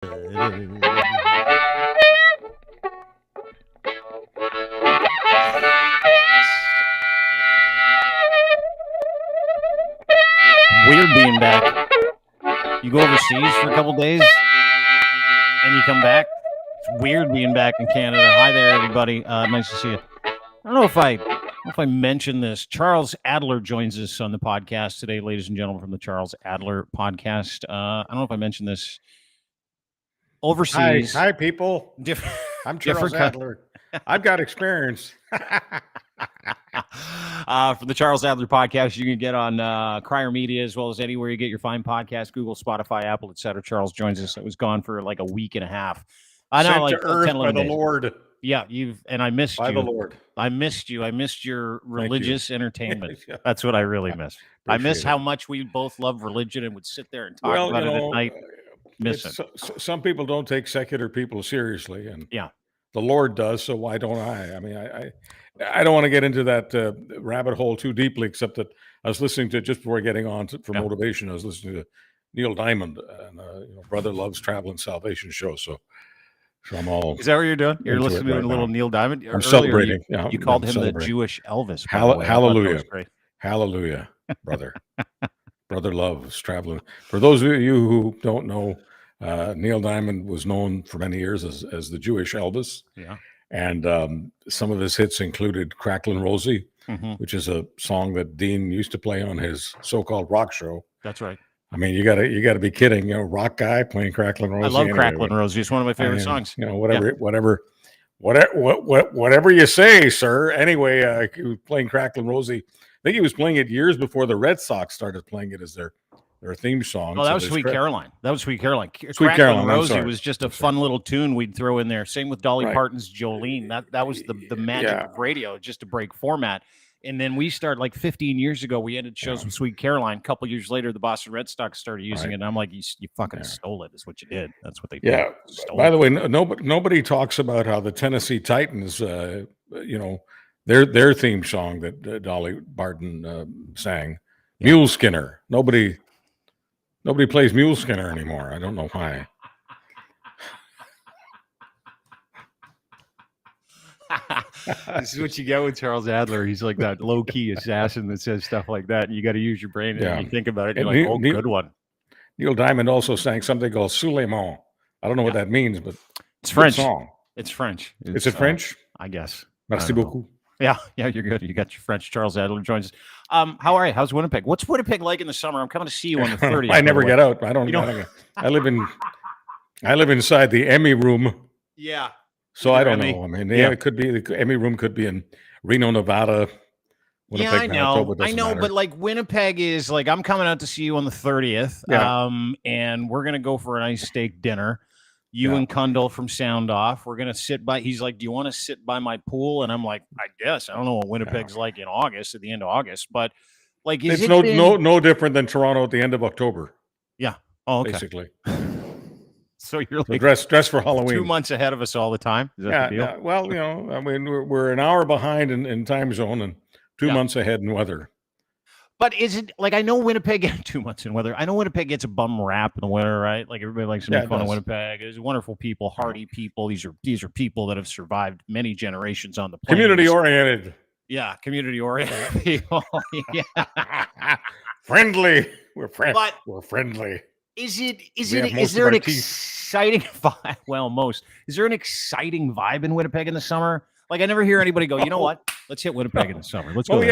Weird being back. You go overseas for a couple days and you come back. It's weird being back in Canada. Hi there, everybody. Nice to see you. I don't know if I mentioned this. Charles Adler joins us on the podcast today, ladies and gentlemen, from the Charles Adler podcast. I don't know if I mentioned this. Overseas. Hi, people. I'm Charles Adler. I've got experience. From the Charles Adler podcast, you can get on Crier Media as well as anywhere you get your fine podcast, Google, Spotify, Apple, etc. Charles joins us. It was gone for like a week and a half. I know, like to earth 10, by the days. Lord. Yeah, I missed by you. By the Lord. I missed you. I missed your religious entertainment. Yeah. That's what I really missed. I miss it. How much we both love religion and would sit there and talk about it at night. Some people don't take secular people seriously, and yeah, the Lord does. So why don't I? I mean, I don't want to get into that rabbit hole too deeply, except that I was listening to, just before getting on for motivation, I was listening to Neil Diamond and Brother Loves Travel and Salvation show. So I'm all. Is that what you're doing? You're listening to a little Neil Diamond. I'm celebrating. You called him the Jewish Elvis. Hallelujah, hallelujah, brother. Brother Loves Traveling. For those of you who don't know, Neil Diamond was known for many years as the Jewish Elvis. Yeah. And some of his hits included Cracklin' Rosie, which is a song that Dean used to play on his so-called rock show. That's right. I mean, you gotta be kidding. Rock guy playing Cracklin' Rosie. I love Cracklin' Rosie. It's one of my favorite songs. Whatever you say, sir. Anyway, he was playing Cracklin' Rosie. I think he was playing it years before the Red Sox started playing it as their theme song. Oh, that was Sweet Caroline. That was Sweet Caroline. Sweet Caroline Rosie was just a fun little tune we'd throw in there. Same with Dolly Parton's Jolene. That was the magic of radio, just to break format. And then we started like 15 years ago. We ended shows with Sweet Caroline. A couple years later, the Boston Red Sox started using it. And I'm like, you fucking stole it. Is what you did. That's what they did. Yeah. By the way, nobody talks about how the Tennessee Titans, their theme song that Dolly Parton sang, Mule Skinner. Nobody plays Mule Skinner anymore. I don't know why. This is what you get with Charles Adler. He's like that low-key assassin that says stuff like that, and you got to use your brain. And you think about it, you're like, good one. Neil Diamond also sang something called Suleiman. I don't know what that means, but it's French. Song. It's French. Is it French? I guess. Merci beaucoup. Yeah, you're good. You got your French. Charles Adler joins us. How are you? How's Winnipeg? What's Winnipeg like in the summer? I'm coming to see you on the 30th. I never get out. I live inside the Emmy room. Yeah. So I don't know. I mean, it could be the Emmy room could be in Reno, Nevada. Winnipeg, I know. Matter. But like Winnipeg is like, I'm coming out to see you on the 30th. Yeah. And we're gonna go for a nice steak dinner. You and Kundal from Sound Off. We're gonna sit by. He's like, "Do you want to sit by my pool?" And I'm like, "I guess." I don't know what Winnipeg's like in August, at the end of August, but like, it's no different than Toronto at the end of October. Yeah. Oh, okay. Basically. So you're like dress for Halloween. 2 months ahead of us all the time. Is that the deal? Yeah. Well, I mean, we're an hour behind in time zone and 2 months ahead in weather. But is it like, I know Winnipeg 2 months in weather. I know Winnipeg gets a bum rap in the winter, right? Like everybody likes to make fun of Winnipeg. There's wonderful people, hardy people. These are people that have survived many generations on the planet. Community oriented. Yeah, community oriented people. Yeah. Friendly. We're friendly. Is there an exciting vibe? Well, is there an exciting vibe in Winnipeg in the summer? Like, I never hear anybody go, you know what? Let's hit Winnipeg in the summer. Let's go. We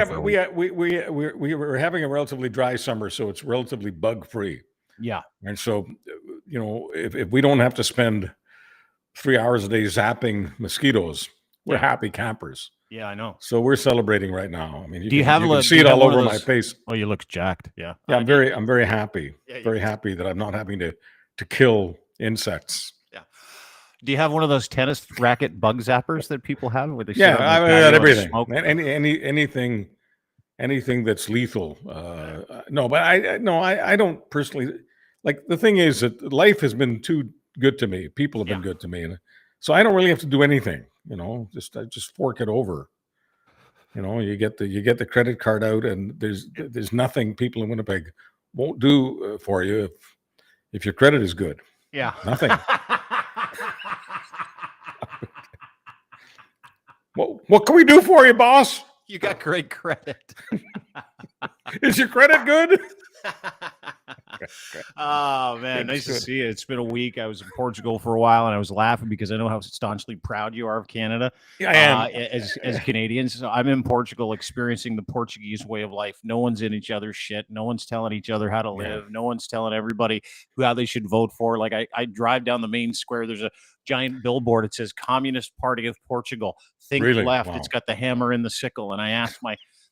were having a relatively dry summer, so it's relatively bug free. Yeah. And so, if we don't have to spend 3 hours a day zapping mosquitoes, we're happy campers. Yeah, I know. So we're celebrating right now. I mean, you can see it all over my face. Oh, you look jacked. Yeah. Yeah, I'm very happy. Yeah, very happy that I'm not having to kill insects. Yeah. Do you have one of those tennis racket bug zappers that people have where they I got everything. Anything that's lethal. No, but I don't personally like. The thing is that life has been too good to me. People have been good to me, and so I don't really have to do anything. Just fork it over. You get the credit card out, and there's nothing people in Winnipeg won't do for you if your credit is good. Yeah. Nothing. What can we do for you, boss? You got great credit. Is your credit good? Oh man, nice to Good. see you. It's been a week. I was in Portugal for a while, and I was laughing because I know how staunchly proud you are of Canada. Yeah, I am. As Canadians. So I'm in Portugal, experiencing the Portuguese way of life. No one's in each other's shit. No one's telling each other how to live. No one's telling everybody how they should vote for. Like I drive down the main square. There's a giant billboard. It says Communist Party of Portugal. Think Really? left. Wow. It's got the hammer and the sickle. And I asked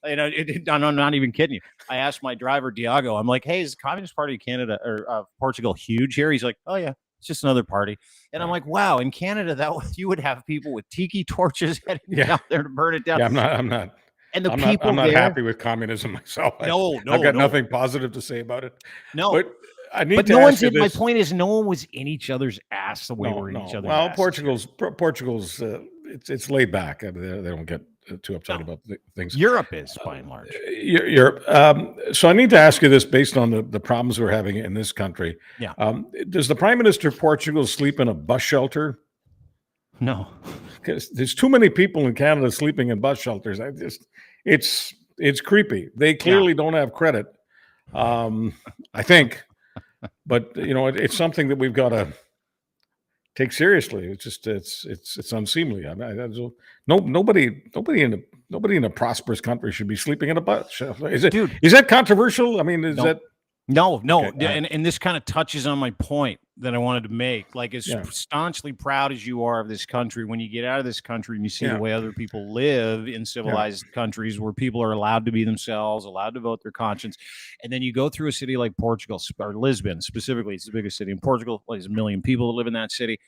I'm not even kidding you. I asked my driver, Diago, I'm like, hey, is the Communist Party of Canada or Portugal huge here? He's like, oh, yeah, it's just another party. And I'm like, wow, in Canada, you would have people with tiki torches heading down there to burn it down. Yeah, I'm not. And the I'm people not there, happy with communism myself. No, I've got nothing positive to say about it. No. But I need but to no ask one's you in, this. my point is no one was in each other's ass the way we're in each other's Well, ass. Portugal's it's laid back. I mean, they don't get too upset about things. Europe is by and large. Europe. So I need to ask you this based on the problems we're having in this country. Yeah. Does the Prime Minister of Portugal sleep in a bus shelter? No. Because there's too many people in Canada sleeping in bus shelters. It's creepy. They clearly don't have credit. I think, but it's something that we've got to take seriously. It's unseemly. I mean, nobody in a prosperous country should be sleeping in a bus shelter. Is that controversial? I mean, that? No. Okay. And this kind of touches on my point that I wanted to make. Like, as staunchly proud as you are of this country, when you get out of this country and you see the way other people live in civilized countries where people are allowed to be themselves, allowed to vote their conscience, and then you go through a city like Portugal, or Lisbon specifically, it's the biggest city in Portugal. There's 1 million people that live in that city.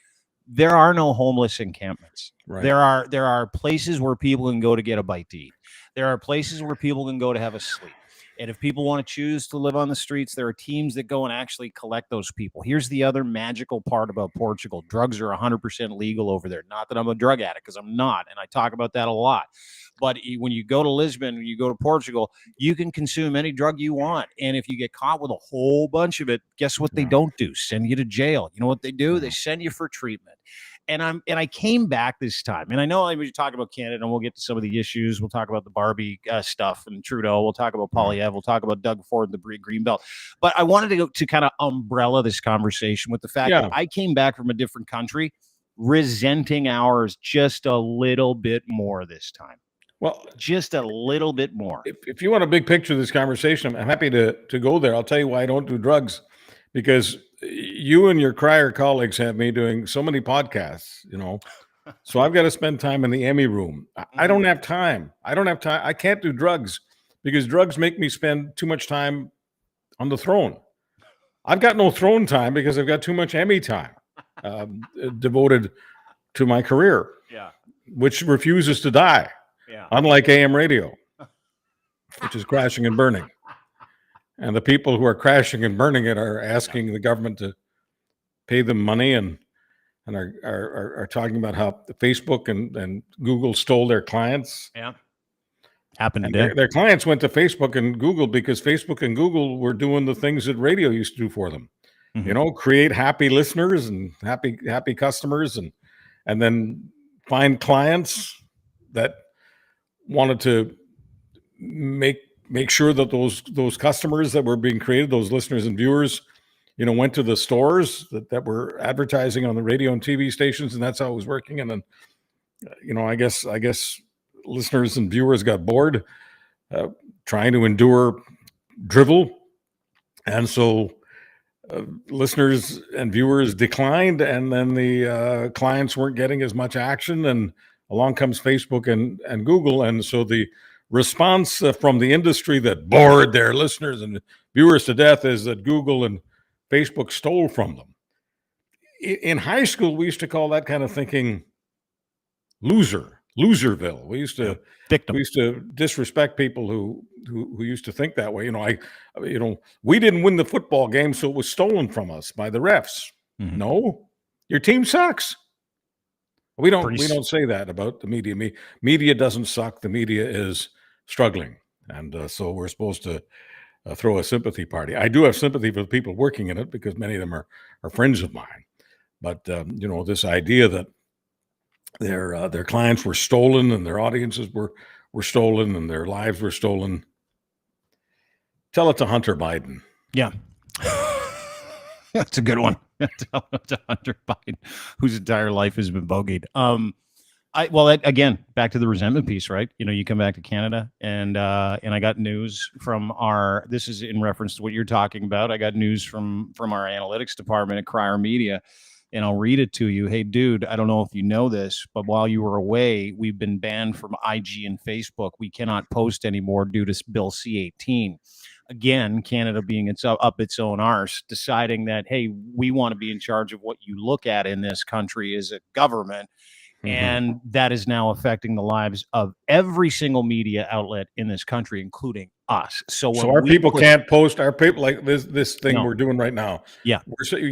There are no homeless encampments. Right. There are places where people can go to get a bite to eat. There are places where people can go to have a sleep. And if people want to choose to live on the streets, there are teams that go and actually collect those people. Here's the other magical part about Portugal. Drugs are 100% legal over there. Not that I'm a drug addict, because I'm not. And I talk about that a lot. But when you go to Lisbon, when you go to Portugal, you can consume any drug you want. And if you get caught with a whole bunch of it, guess what they don't do? Send you to jail. You know what they do? They send you for treatment. And I came back this time, and I know we talk about Canada, and we'll get to some of the issues. We'll talk about the Barbie stuff and Trudeau. We'll talk about Polyev. We'll talk about Doug Ford, the Greenbelt. But I wanted to kind of umbrella this conversation with the fact that I came back from a different country, resenting ours just a little bit more this time. Well, just a little bit more. If you want a big picture of this conversation, I'm happy to go there. I'll tell you why I don't do drugs, because you and your crier colleagues have me doing so many podcasts, so I've got to spend time in the Emmy room. I don't have time. I can't do drugs because drugs make me spend too much time on the throne. I've got no throne time because I've got too much Emmy time devoted to my career, which refuses to die, unlike AM radio, which is crashing and burning. And the people who are crashing and burning it are asking the government to pay them money and are talking about how Facebook and Google stole their clients. Yeah. Happened today. Their clients went to Facebook and Google because Facebook and Google were doing the things that radio used to do for them. Mm-hmm. Create happy listeners and happy customers and then find clients that wanted to make sure that those customers that were being created, those listeners and viewers, went to the stores that were advertising on the radio and TV stations, and that's how it was working. And then, I guess listeners and viewers got bored trying to endure drivel, and so listeners and viewers declined, and then the clients weren't getting as much action, and along comes Facebook and Google, and so the response from the industry that bored their listeners and viewers to death is that Google and Facebook stole from them. In high school, we used to call that kind of thinking loserville. We used to disrespect people who used to think that way. We didn't win the football game, so it was stolen from us by the refs. Mm-hmm. No, your team sucks. We don't say that about the media. Media doesn't suck. The media is struggling, and so we're supposed to throw a sympathy party. I do have sympathy for the people working in it because many of them are friends of mine. But this idea that their clients were stolen and their audiences were stolen and their lives were stolen. Tell it to Hunter Biden. Yeah. That's a good one. Tell it to Hunter Biden, whose entire life has been bogeyed. Again, back to the resentment piece, right? You come back to Canada and I got news from this is in reference to what you're talking about. I got news from our analytics department at Crier Media, and I'll read it to you. Hey, dude, I don't know if you know this, but while you were away, we've been banned from IG and Facebook. We cannot post anymore due to Bill C-18. Again, Canada being up its own arse, deciding that, hey, we want to be in charge of what you look at in this country as a government. And that is now affecting the lives of every single media outlet in this country, including us. So our people can't post, our people like this thing we're doing right now. Yeah.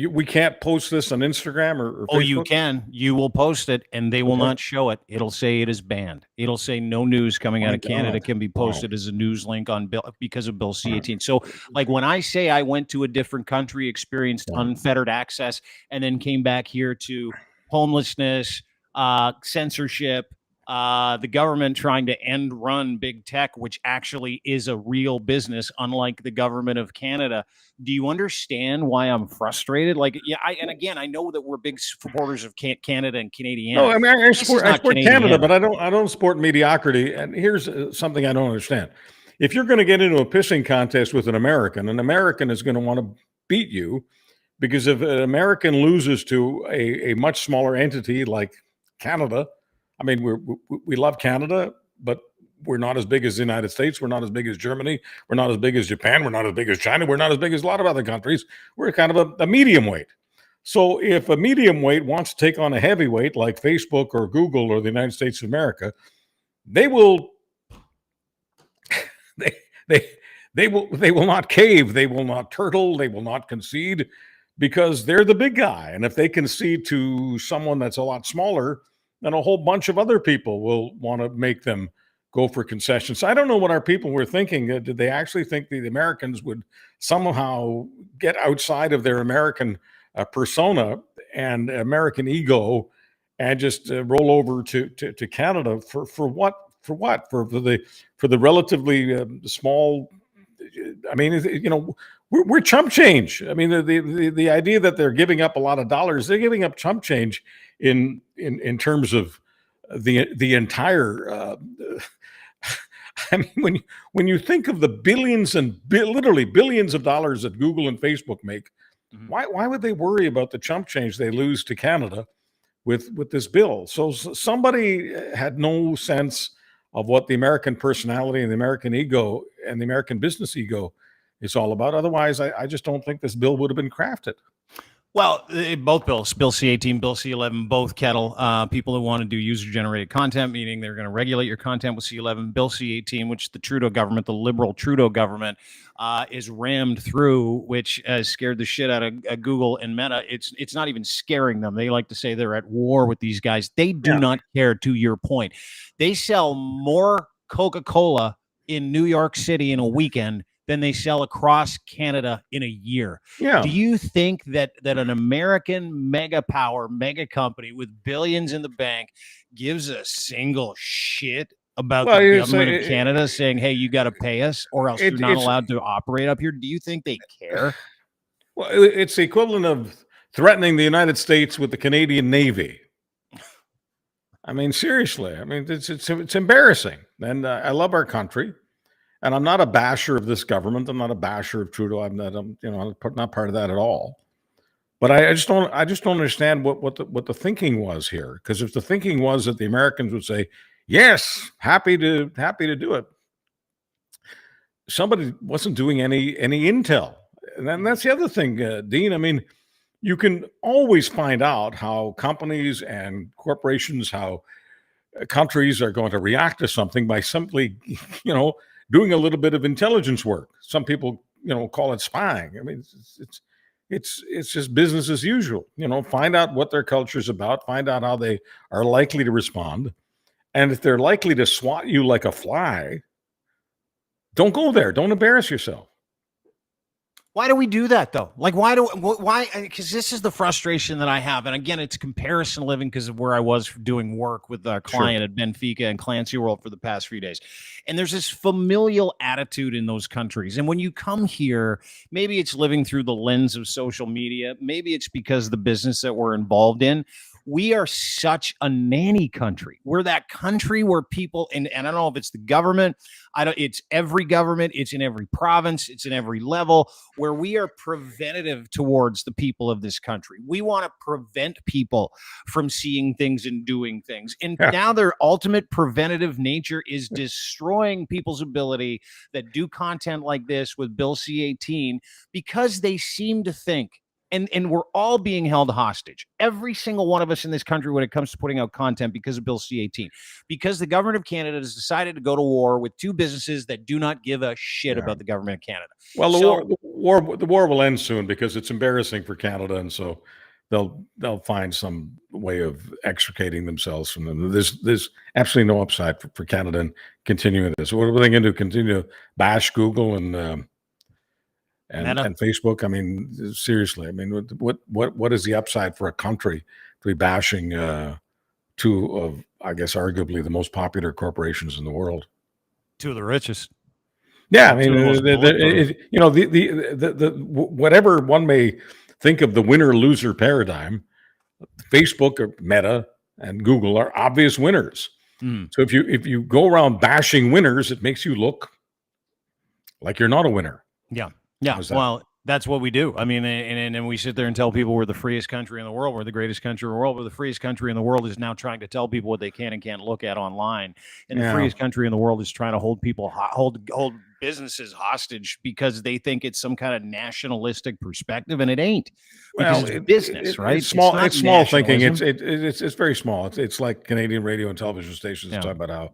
We can't post this on Instagram or Facebook? Oh, you can. You will post it and they will not show it. It'll say it is banned. It'll say no news coming out of Canada can be posted as a news link on Bill because of Bill C-18. So like when I say I went to a different country, experienced unfettered access, and then came back here to homelessness, censorship, the government trying to end run big tech, which actually is a real business, unlike the government of Canada. Do you understand why I'm frustrated? Like, yeah, I know that we're big supporters of Canada and Canadian. No, I mean, I support Canada, but I don't support mediocrity. And here's something I don't understand. If you're going to get into a pissing contest with an American is going to want to beat you, because if an American loses to a much smaller entity like Canada, I mean, we love Canada, but we're not as big as the United States. We're not as big as Germany. We're not as big as Japan. We're not as big as China. We're not as big as a lot of other countries. We're kind of a medium weight. So if a medium weight wants to take on a heavyweight like Facebook or Google or the United States of America, they will they will not cave. They will not turtle. They will not concede, because they're the big guy. And if they concede to someone that's a lot smaller, then a whole bunch of other people will want to make them go for concessions. I don't know what our people were thinking. Did they actually think the Americans would somehow get outside of their American persona and American ego and just roll over to Canada for what? For what? For the relatively small. I mean, we're chump change. I mean, the idea that they're giving up a lot of dollars, they're giving up chump change in terms of the entire. I mean, when you think of the billions and literally billions of dollars that Google and Facebook make, why would they worry about the chump change they lose to Canada with this bill? So somebody had no sense of what the American personality and the American ego and the American business ego is all about. Otherwise, I just don't think this bill would have been crafted. Well, both bills, Bill C-18, Bill C-11, both kettle. People who want to do user-generated content, meaning they're going to regulate your content with C-11. Bill C-18, which the Trudeau government, the liberal Trudeau government, is rammed through, which has scared the shit out of Google and Meta. It's not even scaring them. They like to say they're at war with these guys. They do not care, to your point. They sell more Coca-Cola in New York City in a weekend than they sell across Canada in a year. Yeah. Do you think that an American mega power, mega company with billions in the bank gives a single shit about the government of Canada saying, hey, you got to pay us or else you're not allowed to operate up here? Do you think they care? Well, it's the equivalent of threatening the United States with the Canadian Navy. I mean, seriously. I mean, it's embarrassing. And I love our country. And I'm not a basher of this government. I'm not a basher of Trudeau. I'm not part of that at all. But I just don't understand what the thinking was here. Because if the thinking was that the Americans would say, yes, happy to do it, somebody wasn't doing any intel. And then that's the other thing, Dean. I mean, you can always find out how companies and corporations, how countries are going to react to something by simply, doing a little bit of intelligence work. Some people, call it spying. I mean, it's just business as usual. Find out what their culture is about. Find out how they are likely to respond, and if they're likely to swat you like a fly, don't go there. Don't embarrass yourself. Why do we do that though? Like, why? Because this is the frustration that I have. And again, it's comparison living because of where I was doing work with our client at Benfica and Clancy World for the past few days. And there's this familial attitude in those countries. And when you come here, maybe it's living through the lens of social media. Maybe it's because of the business that we're involved in. We are such a nanny country. We're that country where people, and I don't know if it's the government, it's every government, it's in every province, it's in every level, where we are preventative towards the people of this country. We want to prevent people from seeing things and doing things. And now their ultimate preventative nature is destroying people's ability that do content like this with Bill C-18, because they seem to think, and we're all being held hostage, every single one of us in this country, when it comes to putting out content, because of Bill C-18, because the government of Canada has decided to go to war with two businesses that do not give a shit about the government of Canada. Well, the war will end soon, because it's embarrassing for Canada, and so they'll find some way of extricating themselves from them. There's absolutely no upside for Canada in continuing this. What are they going to do? Continue to bash Google and Facebook? I mean, seriously. I mean, what is the upside for a country to be bashing two of, I guess, arguably the most popular corporations in the world? Two of the richest. Yeah, I mean, the whatever one may think of the winner-loser paradigm, Facebook or Meta and Google are obvious winners. So if you go around bashing winners, it makes you look like you're not a winner. Yeah. Yeah, well, that's what we do. I mean, and we sit there and tell people we're the freest country in the world. We're the greatest country in the world. We're the freest country in the world is now trying to tell people what they can and can't look at online. And the freest country in the world is trying to hold people, hold businesses hostage, because they think it's some kind of nationalistic perspective, and it ain't. Because it's business, right? It's small. It's small thinking. It's very small. It's like Canadian radio and television stations talk about how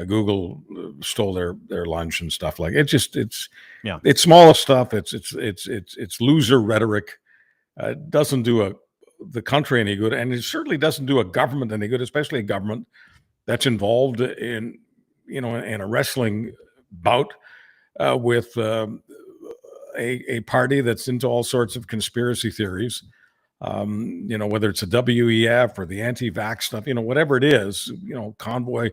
Google stole their lunch and stuff like it. It's small stuff. It's loser rhetoric. Doesn't do the country any good, and it certainly doesn't do a government any good, especially a government that's involved in a wrestling bout with a party that's into all sorts of conspiracy theories. Whether it's a WEF or the anti-vax stuff, whatever it is, convoy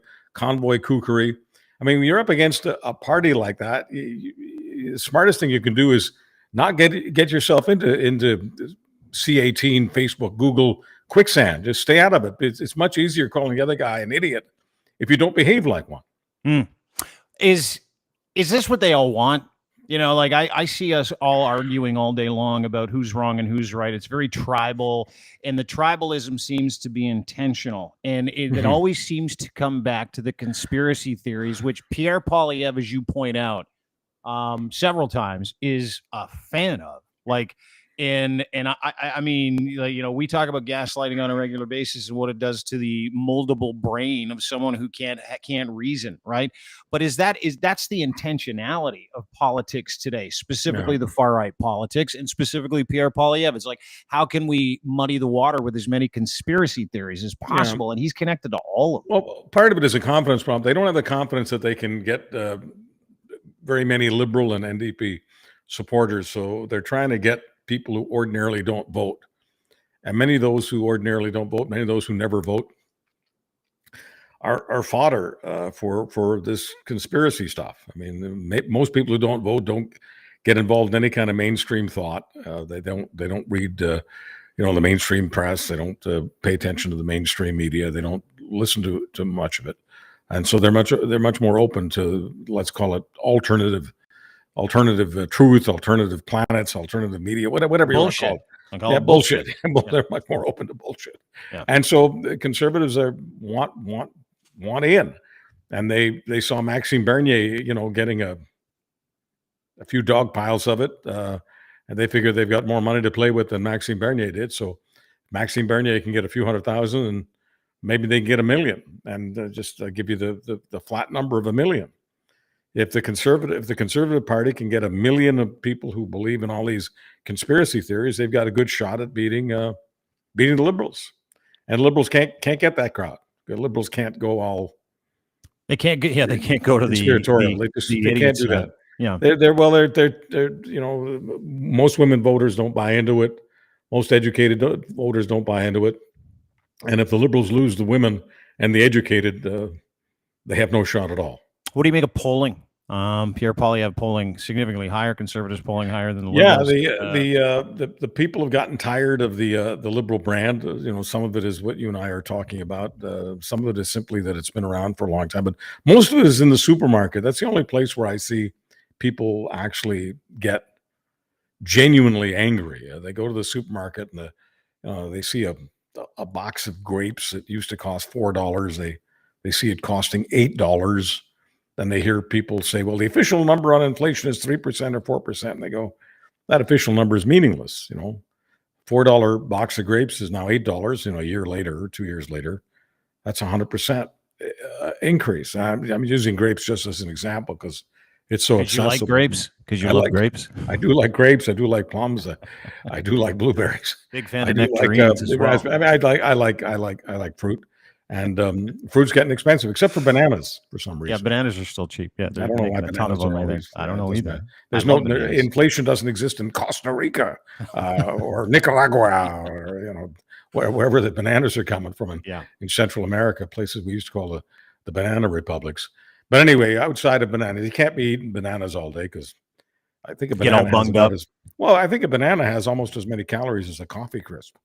kookery. I mean, when you're up against a party like that, the smartest thing you can do is not get yourself into C-18, Facebook, Google quicksand. Just stay out of it. It's much easier calling the other guy an idiot if you don't behave like one. Is this what they all want? Like I see us all arguing all day long about who's wrong and who's right. It's very tribal, and the tribalism seems to be intentional. And it always seems to come back to the conspiracy theories, which Pierre Poilievre, as you point out several times, is a fan of. And I mean, we talk about gaslighting on a regular basis and what it does to the moldable brain of someone who can't reason, right? But that's the intentionality of politics today, specifically the far right politics, and specifically Pierre Poilievre. It's like, how can we muddy the water with as many conspiracy theories as possible? And he's connected to all of them. Well, part of it is a confidence problem. They don't have the confidence that they can get very many Liberal and NDP supporters, so they're trying to get people who ordinarily don't vote. And many of those who ordinarily don't vote, many of those who never vote, are fodder for this conspiracy stuff. I mean, most people who don't vote don't get involved in any kind of mainstream thought. They don't read the mainstream press. They don't pay attention to the mainstream media. They don't listen to much of it. And so they're much more open to, let's call it, alternative truth, alternative planets, alternative media, whatever you want to call it. Bullshit. Well, they're much more open to bullshit. And so the conservatives want in, and they saw Maxime Bernier, getting a few dog piles of it, and they figure they've got more money to play with than Maxime Bernier did. So Maxime Bernier can get a few 100,000, and maybe they can get 1 million, and just give you the flat number of 1 million. If the Conservative Party can get 1 million of people who believe in all these conspiracy theories, they've got a good shot at beating the Liberals. And Liberals can't get that crowd. The Liberals can't go all. They can't go to conspiratorial. They can't do that. Yeah. Most women voters don't buy into it. Most educated voters don't buy into it. And if the Liberals lose the women and the educated, they have no shot at all. What do you make of polling? Pierre Poilievre polling significantly higher, Conservatives polling higher than the Yeah, Liberals. the people have gotten tired of the Liberal brand. Some of it is what you and I are talking about. Some of it is simply that it's been around for a long time, but most of it is in the supermarket. That's the only place where I see people actually get genuinely angry. They go to the supermarket and they see a box of grapes that used to cost $4. They see it costing $8. Then they hear people say, well, the official number on inflation is 3% or 4%. And they go, that official number is meaningless. $4 box of grapes is now $8, a year later or 2 years later. That's 100% increase. I'm using grapes just as an example because it's so accessible. You like grapes? Because you love grapes? I do like grapes. I do like plums. I do like blueberries. Big fan of nectarines as well. I mean, I like fruit. And fruit's getting expensive, except for bananas for some reason. Yeah, bananas are still cheap. Yeah, I don't know why bananas are always. I don't know either. There's no inflation doesn't exist in Costa Rica or Nicaragua or wherever the bananas are coming from in Central America, places we used to call the banana republics. But anyway, outside of bananas, you can't be eating bananas all day because I think a banana get all bunged up. I think a banana has almost as many calories as a coffee crisp.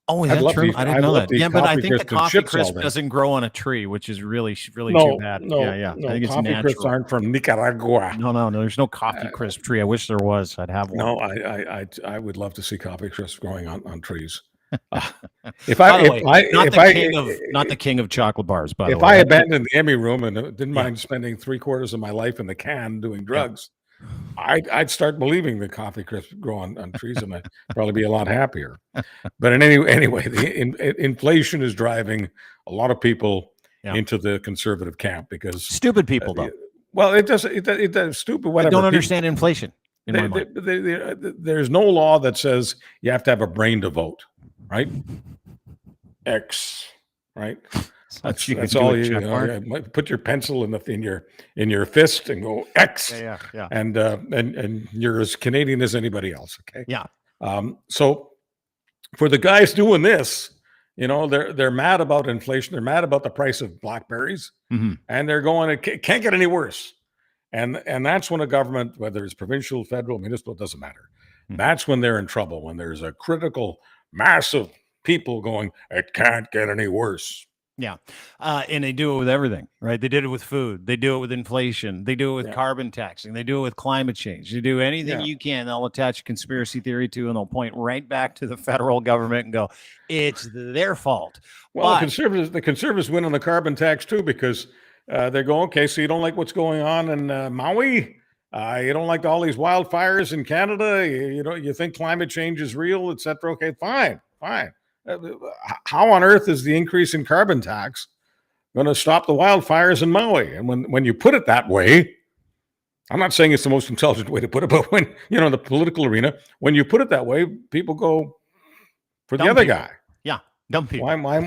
Oh, is that true? I didn't know that. Yeah, but I think the coffee crisp doesn't grow on a tree, which is really too bad. No, I think it's coffee natural. crisps aren't from Nicaragua. No, there's no coffee crisp tree. I wish there was. I'd have one. No, I would love to see coffee crisps growing on trees. Not the king of chocolate bars, by the way. If I abandoned the Emmy room and didn't mind spending 3/4 of my life in the can doing drugs, I'd start believing the coffee crisps grow on trees, and I'd probably be a lot happier. But anyway, the inflation is driving a lot of people into the conservative camp because stupid people, though. Well, it does stupid. Whatever. I don't understand inflation. There's no law that says you have to have a brain to vote, right? X, right? That's all you put your pencil in your fist and go X. Yeah. And you're as Canadian as anybody else. Okay. Yeah. So for the guys doing this, they're mad about inflation. They're mad about the price of blackberries, and they're going, it can't get any worse. And that's when a government, whether it's provincial, federal, municipal, it doesn't matter. That's when they're in trouble. When there's a critical mass of people going, it can't get any worse. Yeah. And they do it with everything, right? They did it with food. They do it with inflation. They do it with carbon taxing. They do it with climate change. They do anything you can. They'll attach a conspiracy theory to, and they'll point right back to the federal government and go, it's their fault. Well, the conservatives win on the carbon tax too, because they go, okay, so you don't like what's going on in Maui? You don't like all these wildfires in Canada? You think climate change is real, et cetera? Okay, fine. How on earth is the increase in carbon tax going to stop the wildfires in Maui? And when you put it that way, I'm not saying it's the most intelligent way to put it, but when, in the political arena, when you put it that way, people go for the other guy. Yeah, dumb people. Why am I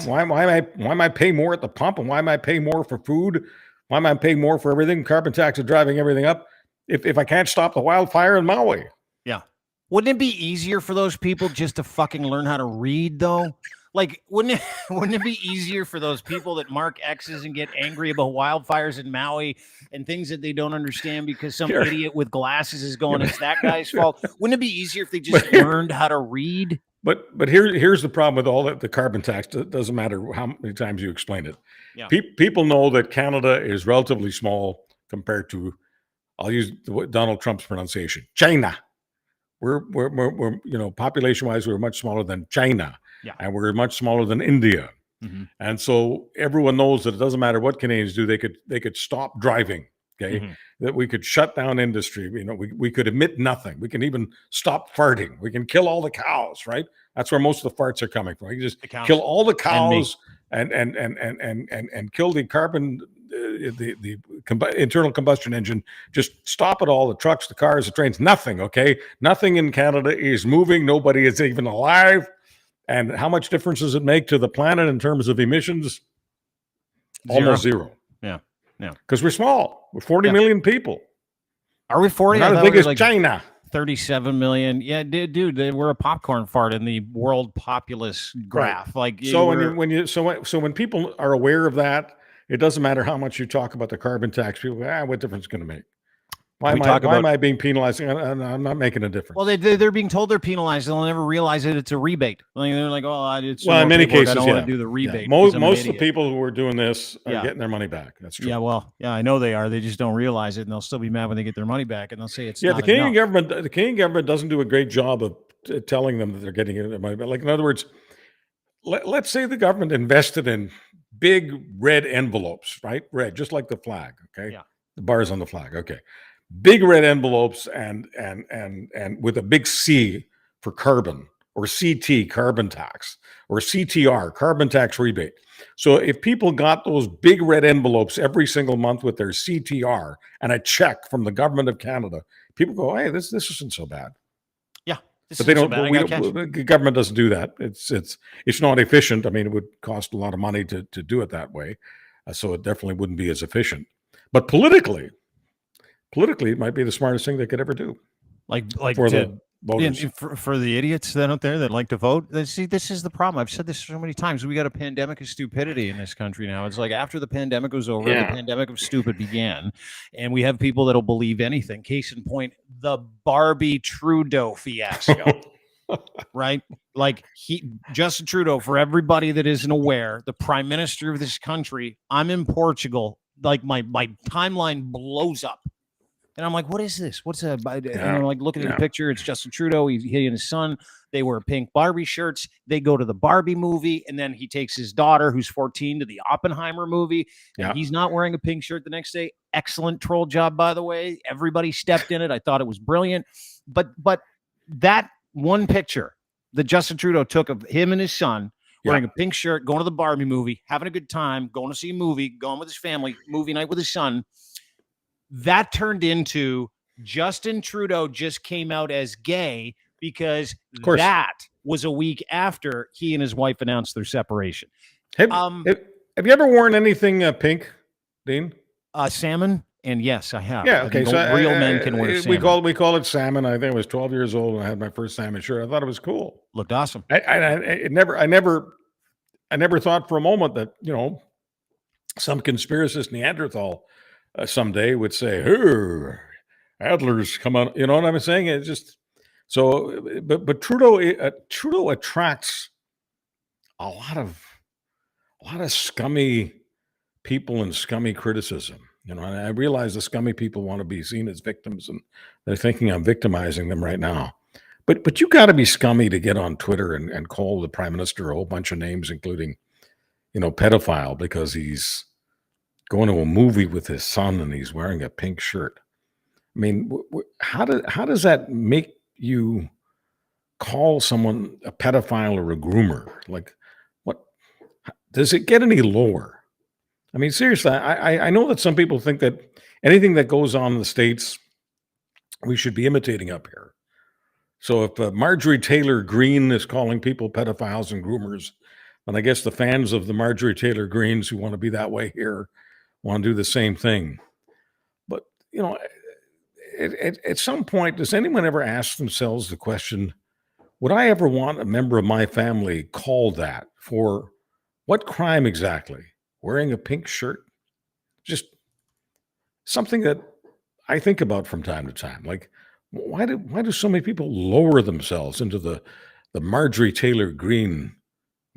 paying more at the pump? And why am I paying more for food? Why am I paying more for everything? Carbon tax is driving everything up. If I can't stop the wildfire in Maui. Yeah. Wouldn't it be easier for those people just to fucking learn how to read, though? Like, wouldn't it be easier for those people that mark X's and get angry about wildfires in Maui and things that they don't understand because some idiot with glasses is going, it's that guy's fault? Wouldn't it be easier if they just learned how to read? But here's the problem with all the carbon tax. It doesn't matter how many times you explain it. Yeah. People know that Canada is relatively small compared to, I'll use Donald Trump's pronunciation, China. We're population-wise, we're much smaller than China, and we're much smaller than India. And so everyone knows that it doesn't matter what Canadians do, they could stop driving. Okay, that we could shut down industry. We could emit nothing. We can even stop farting. We can kill all the cows. Right, that's where most of the farts are coming from. You just kill all the cows and kill the carbon. The internal combustion engine, just stop it all, the trucks, the cars, the trains, nothing, okay? Nothing in Canada is moving. Nobody is even alive. And how much difference does it make to the planet in terms of emissions? Almost zero. Yeah. Because we're small. We're 40 million people. Are we 40? Not I as thought big we were as like China. 37 million. Yeah, dude, we're a popcorn fart in the world populace graph. Like, So we're, when people are aware of that, it doesn't matter how much you talk about the carbon tax. People, what difference is going to make? Why am I being penalized? I'm not making a difference. well, they're being told they're penalized. They'll never realize that it's a rebate. Like, they're like, oh, it's well, in many cases, I don't yeah. want to do the rebate. Most of the people who are doing this are Yeah. getting their money back. That's true. Yeah, well, yeah, I know they are. They just don't realize it, and they'll still be mad when they get their money back, and they'll say it's Yeah, not the Canadian enough. government, doesn't do a great job of telling them that they're getting their money back. Like, in other words, let's say the government invested in big red envelopes, right? Red, just like the flag. Okay. Yeah. The bars on the flag. Okay. Big red envelopes and with a big C for carbon, or CT, carbon tax, or CTR, carbon tax rebate. So if people got those big red envelopes every single month with their CTR and a check from the government of Canada, people go, hey, this isn't so bad. Yeah. But they don't. The government doesn't do that. It's not efficient. I mean, it would cost a lot of money to do it that way, so it definitely wouldn't be as efficient. But politically, it might be the smartest thing they could ever do. Like for the voters. For the idiots that out there that like to vote. See, this is the problem. I've said this so many times. We got a pandemic of stupidity in this country now. It's like after the pandemic was over, the pandemic of stupid began, and we have people that'll believe anything. Case in point, the Barbie Trudeau fiasco. Right? Like Justin Trudeau, for everybody that isn't aware, the prime minister of this country. I'm in Portugal. Like my timeline blows up. And I'm like, what is this? What's a? And I'm like looking at the picture. It's Justin Trudeau. He and his son. They wear pink Barbie shirts. They go to the Barbie movie, and then he takes his daughter, who's 14, to the Oppenheimer movie. And he's not wearing a pink shirt the next day. Excellent troll job, by the way. Everybody stepped in it. I thought it was brilliant. But that one picture that Justin Trudeau took of him and his son wearing a pink shirt, going to the Barbie movie, having a good time, going to see a movie, going with his family, movie night with his son. That turned into Justin Trudeau just came out as gay because that was a week after he and his wife announced their separation. Have you ever worn anything pink, Dean? Salmon, and yes, I have. Yeah, okay. So real men can wear salmon. We call it salmon. I think I was 12 years old when I had my first salmon shirt. I thought it was cool. Looked awesome. I never thought for a moment that some conspiracist Neanderthal someday would say, "Hey, Adler's come on." You know what I'm saying? It's just so. But Trudeau attracts a lot of scummy people and scummy criticism. And I realize the scummy people want to be seen as victims, and they're thinking I'm victimizing them right now. But you got to be scummy to get on Twitter and call the prime minister a whole bunch of names, including pedophile, because he's going to a movie with his son and he's wearing a pink shirt. I mean, how does that make you call someone a pedophile or a groomer? Like, what does it get any lower? I mean, seriously, I know that some people think that anything that goes on in the States, we should be imitating up here. So if Marjorie Taylor Greene is calling people pedophiles and groomers, then I guess the fans of the Marjorie Taylor Greens who want to be that way here want to do the same thing. But, at some point, does anyone ever ask themselves the question, would I ever want a member of my family called that for what crime exactly? Wearing a pink shirt? Just something that I think about from time to time. Like, why do so many people lower themselves into the Marjorie Taylor Greene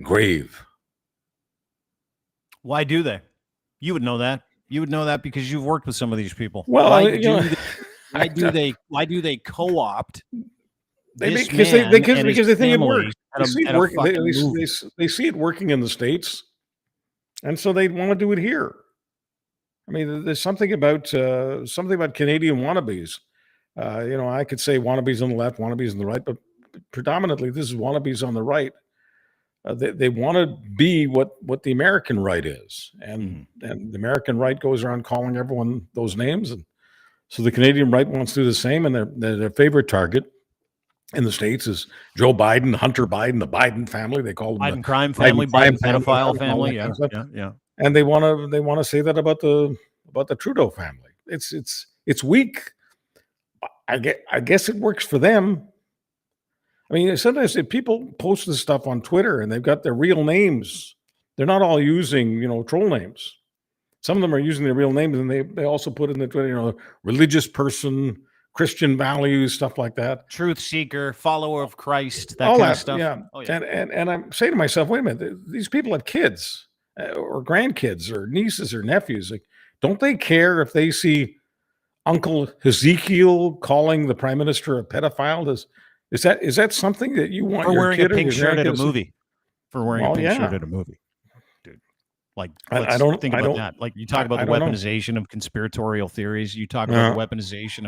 grave? Why do they? You would know that. You would know that because you've worked with some of these people. Well, why do they co-opt? Because they think it works. They see it working in the States, and so they want to do it here. I mean, there's something about Canadian wannabes. I could say wannabes on the left, wannabes on the right, but predominantly this is wannabes on the right. They want to be what the American right is, and the American right goes around calling everyone those names, and so the Canadian right wants to do the same. And their favorite target in the States is Joe Biden, Hunter Biden, the Biden family. They call them Biden crime family, Biden pedophile family. Yeah. And they want to say that about the Trudeau family. It's weak I guess it works for them. I mean, sometimes if people post this stuff on Twitter and they've got their real names, they're not all using, troll names. Some of them are using their real names, and they also put in the Twitter, religious person, Christian values, stuff like that. Truth seeker, follower of Christ, that All kind that of stuff. yeah. Oh, yeah. And I'm saying to myself, wait a minute, these people have kids or grandkids or nieces or nephews. Like, don't they care if they see Uncle Ezekiel calling the prime minister a pedophile? Is that something that you want For your wearing kid a or pink your shirt at a grandkids to- movie. For wearing a Well, pink yeah. shirt at a movie. Dude. Like, I let's don't- think I about don't- that. Like, you talk about I the don't know. weaponization of conspiratorial theories. You talk about the weaponization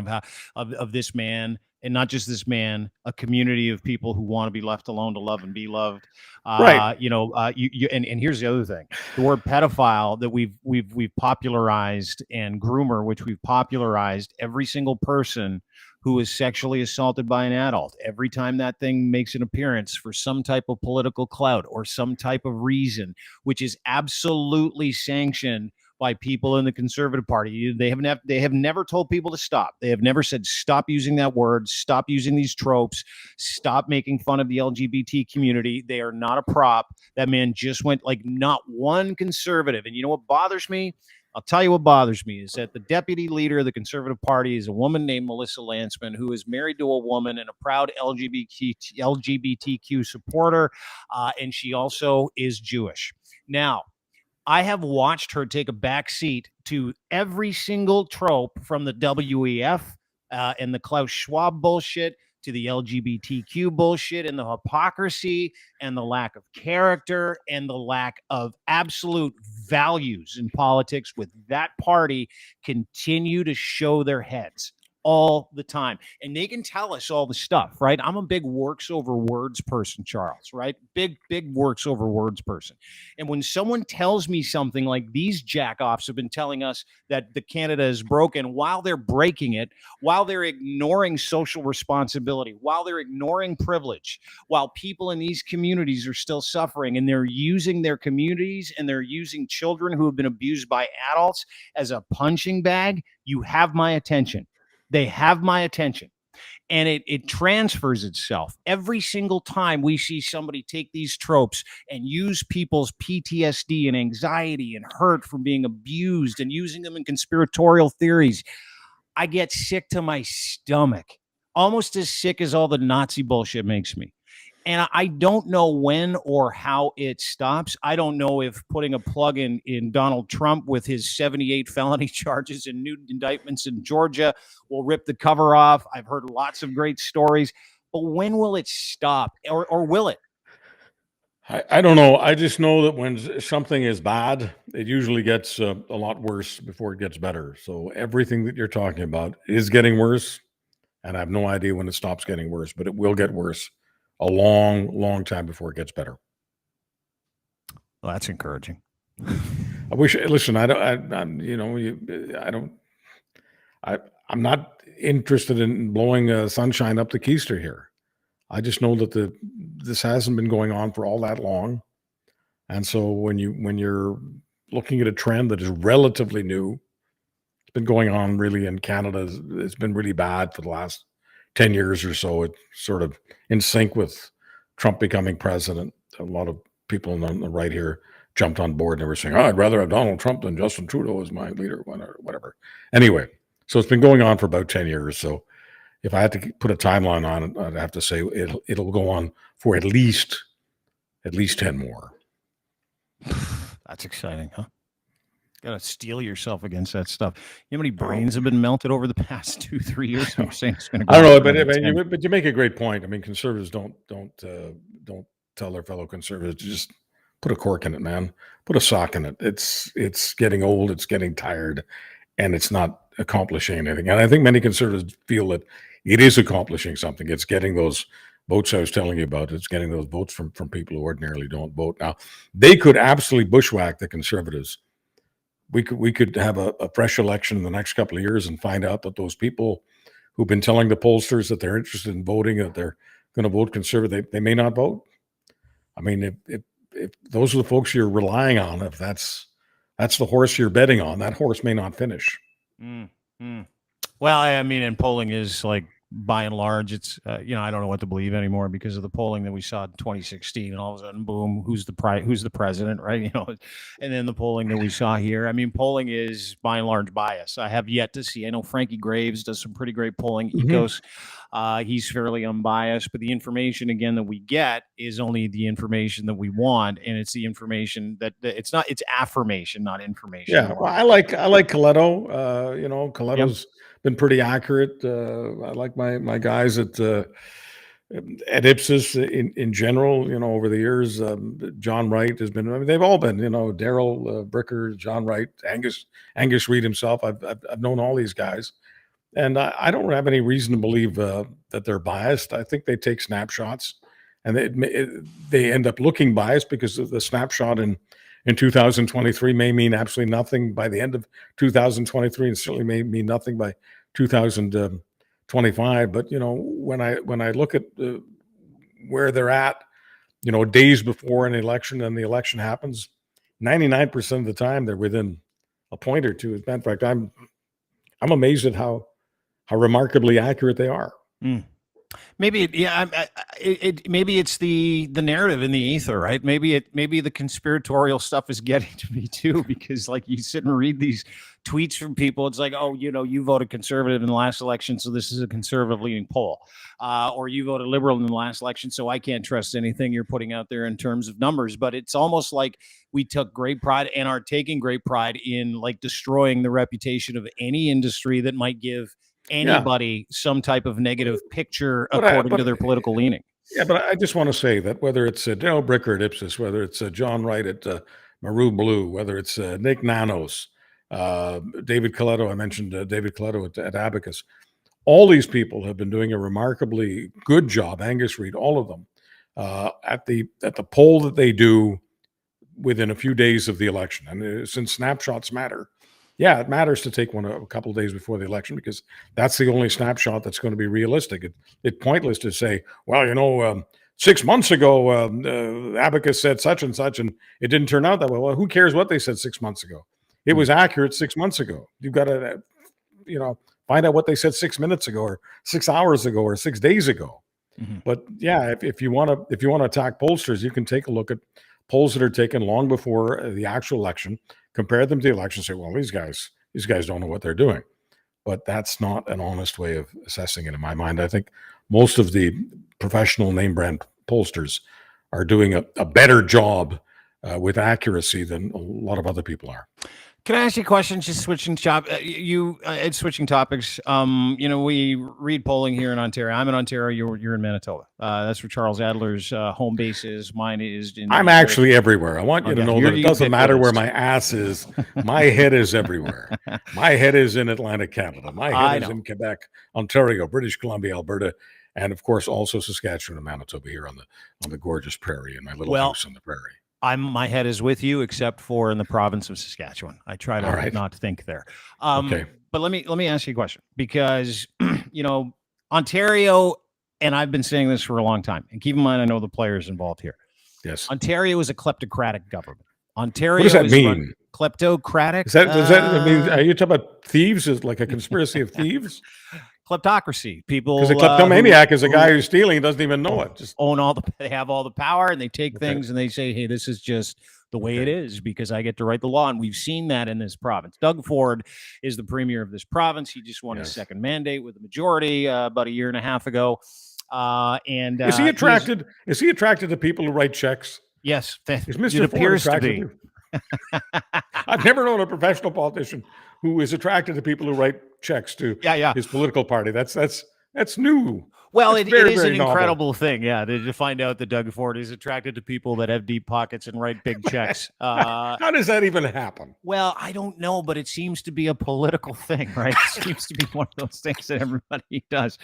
of of this man, and not just this man, a community of people who want to be left alone to love and be loved. Right. And here's the other thing: the word pedophile that we've popularized, and groomer, which we've popularized. Every single person who is sexually assaulted by an adult, every time that thing makes an appearance for some type of political clout or some type of reason, which is absolutely sanctioned by people in the Conservative Party. They have never told people to stop. They have never said, stop using that word, stop using these tropes, stop making fun of the LGBT community. They are not a prop. That man just went, like, not one conservative. And you know what bothers me? I'll tell you what bothers me is that the deputy leader of the Conservative Party is a woman named Melissa Lantsman, who is married to a woman and a proud LGBTQ supporter, and she also is Jewish. Now, I have watched her take a back seat to every single trope from the WEF and the Klaus Schwab bullshit to the LGBTQ bullshit and the hypocrisy and the lack of character and the lack of absolute values in politics with that party continue to show their heads all the time. And they can tell us all the stuff, right? I'm a big works over words person, Charles, right? Big works over words person. And when someone tells me something like these jackoffs have been telling us that the Canada is broken while they're breaking it, while they're ignoring social responsibility, while they're ignoring privilege, while people in these communities are still suffering, and they're using their communities and they're using children who have been abused by adults as a punching bag, you have my attention. They have my attention. And it transfers itself every single time we see somebody take these tropes and use people's PTSD and anxiety and hurt from being abused and using them in conspiratorial theories. I get sick to my stomach, almost as sick as all the Nazi bullshit makes me. And I don't know when or how it stops. I don't know if putting a plug in Donald Trump with his 78 felony charges and new indictments in Georgia will rip the cover off. I've heard lots of great stories, but when will it stop, or will it? I don't know. I just know that when something is bad, it usually gets a lot worse before it gets better. So everything that you're talking about is getting worse, and I have no idea when it stops getting worse, but it will get worse a long time before it gets better. Well, that's encouraging. I wish. Listen, I'm not interested in blowing sunshine up the keister here. I just know that this hasn't been going on for all that long, and so when you're looking at a trend that is relatively new, it's been going on really in Canada. It's been really bad for the last 10 years or so. It's sort of in sync with Trump becoming president. A lot of people on the right here jumped on board and they were saying, I'd rather have Donald Trump than Justin Trudeau as my leader, whatever. Anyway, so it's been going on for about 10 years. So if I had to put a timeline on it, I'd have to say it'll go on for at least 10 more. That's exciting, huh? Gotta steel yourself against that stuff. You know how many brains have been melted over the past 2-3 years? I'm saying it's going to go. I don't know, but you make a great point. I mean, conservatives don't tell their fellow conservatives to just put a cork in it, man. Put a sock in it. It's getting old. It's getting tired, and it's not accomplishing anything. And I think many conservatives feel that it is accomplishing something. It's getting those votes I was telling you about. It's getting those votes from people who ordinarily don't vote. Now, they could absolutely bushwhack the conservatives. We could have a fresh election in the next couple of years and find out that those people who've been telling the pollsters that they're interested in voting, that they're going to vote conservative, they may not vote. I mean, if those are the folks you're relying on, if that's the horse you're betting on, that horse may not finish. Well, I mean, and polling is like by and large, it's I don't know what to believe anymore because of the polling that we saw in 2016, and all of a sudden, boom, who's the president, right? And then the polling that we saw here. I mean, polling is by and large bias. I have yet to see. I know Frankie Graves does some pretty great polling. Ecos, he's fairly unbiased, but the information again that we get is only the information that we want, and it's the information that it's affirmation, not information. Yeah, well, I like Coletto. Coletto's been pretty accurate. I like my guys at Ipsos in general. Over the years, John Wright has been. I mean, they've all been. Daryl Bricker, John Wright, Angus Reid himself. I've known all these guys, and I don't have any reason to believe that they're biased. I think they take snapshots, and they end up looking biased because of the snapshot in 2023 may mean absolutely nothing by the end of 2023, and certainly may mean nothing by 2025. But when I look at where they're at, days before an election and the election happens, 99% of the time they're within a point or two. In fact, I'm amazed at how remarkably accurate they are. Maybe maybe it's the narrative in the ether, right? Maybe the conspiratorial stuff is getting to me too, because like you sit and read these tweets from people, it's like, oh, you voted conservative in the last election, so this is a conservative leaning poll, or you voted liberal in the last election, so I can't trust anything you're putting out there in terms of numbers. But it's almost like we took great pride and are taking great pride in like destroying the reputation of any industry that might give anybody some type of negative picture according to their political leaning. Yeah, but I just want to say that whether it's Daryl Bricker at Ipsos, whether it's John Wright at Maru Blue, whether it's Nick Nanos, David Coletto, I mentioned David Coletto at Abacus, all these people have been doing a remarkably good job, Angus Reid, all of them, at the poll that they do within a few days of the election. And since snapshots matter, yeah, it matters to take one a couple of days before the election because that's the only snapshot that's going to be realistic. It's pointless to say, well, 6 months ago, Abacus said such and such, and it didn't turn out that way. Well, who cares what they said 6 months ago? It was accurate 6 months ago. You've got to, find out what they said 6 minutes ago, or 6 hours ago, or 6 days ago. Mm-hmm. But yeah, if you want to attack pollsters, you can take a look at polls that are taken long before the actual election. Compare them to the election, say, well, these guys don't know what they're doing. But that's not an honest way of assessing it in my mind. I think most of the professional name brand pollsters are doing a better job with accuracy than a lot of other people are. Can I ask you a question? Just switching switching topics. We read polling here in Ontario. I'm in Ontario. You're in Manitoba. That's where Charles Adler's home base is. Mine is. I'm actually everywhere. I want you to know that it doesn't matter where my ass is. My head is everywhere. My head is in Atlantic Canada. My head is in Quebec, Ontario, British Columbia, Alberta, and of course also Saskatchewan and Manitoba here on the gorgeous prairie in my little house on the prairie. My head is with you, except for in the province of Saskatchewan. I try to not think there. Okay. But let me ask you a question, because Ontario, and I've been saying this for a long time, and keep in mind I know the players involved here. Yes. Ontario is a kleptocratic government. Ontario. What does that mean? Kleptocratic. Does that mean? Are you talking about thieves? Is like a conspiracy of thieves? Kleptocracy. People, because a kleptomaniac is a guy who's stealing, he doesn't even know it. Just they have all the power, and they take things and they say, hey, this is just the way it is because I get to write the law. And we've seen that in this province. Doug Ford is the premier of this province. He just won his second mandate with a majority about a year and a half ago. And is he attracted? Is he attracted to people who write checks? Yes, is Mr. Ford attracted to? I've never known a professional politician who is attracted to people who write checks to his political party. That's new. Well, it is an incredible thing, to find out that Doug Ford is attracted to people that have deep pockets and write big checks. How does that even happen? Well, I don't know, but it seems to be a political thing, right? It seems to be one of those things that everybody does.